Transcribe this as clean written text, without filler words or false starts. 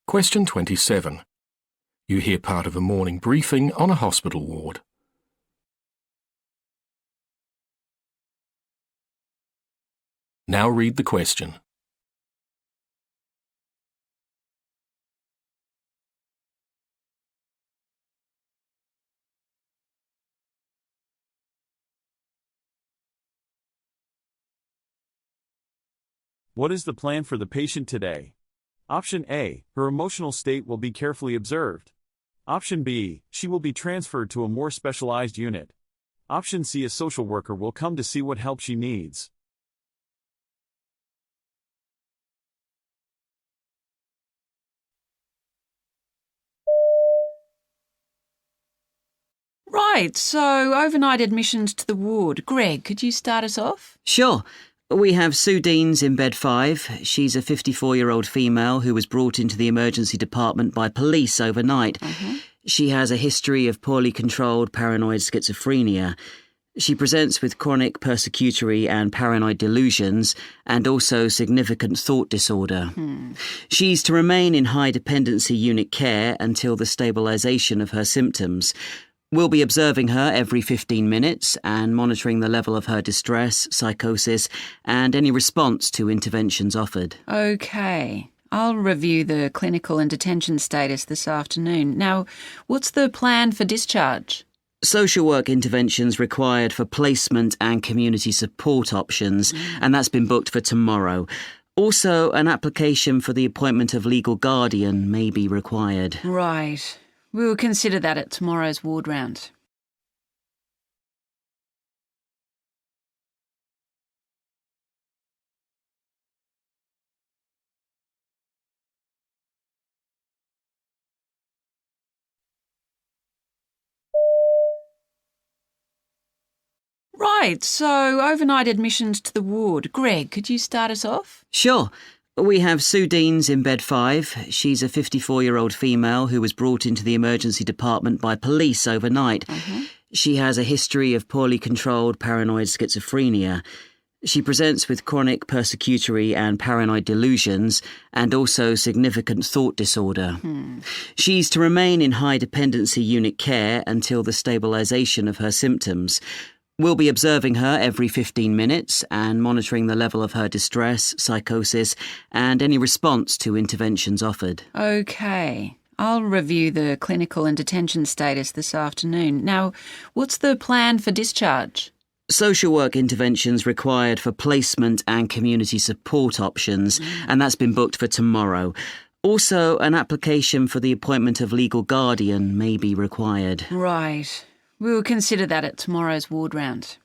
Question 27. You hear part of a morning briefing on a hospital ward. Now read the question. What is the plan for the patient today? Option A, her emotional state will be carefully observed. Option B, she will be transferred to a more specialized unit. Option C, a social worker will come to see what help she needs. Right, so overnight admissions to the ward. Greg, could you start us off? Sure. We have Sue Deans in bed 5. She's a 54-year-old female who was brought into the emergency department by police overnight. She has a history of poorly controlled paranoid schizophrenia. She presents with chronic persecutory and paranoid delusions and also significant thought disorder. She's to remain in high dependency unit care until the stabilisation of her symptoms. We'll be observing her every 15 minutes and monitoring the level of her distress, psychosis, and any response to interventions offered. OK. I'll review the clinical and detention status this afternoon. Now, what's the plan for discharge? Social work interventions required for placement and community support options, and that's been booked for tomorrow. Also, an application for the appointment of legal guardian may be required. Right. We'll consider that at tomorrow's ward round. Right, so overnight admissions to the ward. Greg, could you start us off? Sure. We have Sue Deans in bed 5. She's a 54-year-old female who was brought into the emergency department by police overnight. She has a history of poorly controlled paranoid schizophrenia. She presents with chronic persecutory and paranoid delusions and also significant thought disorder. She's to remain in high dependency unit care until the stabilisation of her symptoms. We'll be observing her every 15 minutes and monitoring the level of her distress, psychosis, and any response to interventions offered. OK. I'll review the clinical and detention status this afternoon. Now, what's the plan for discharge? Social work interventions required for placement and community support options, and that's been booked for tomorrow. Also, an application for the appointment of legal guardian may be required. Right. We'll consider that at tomorrow's ward round.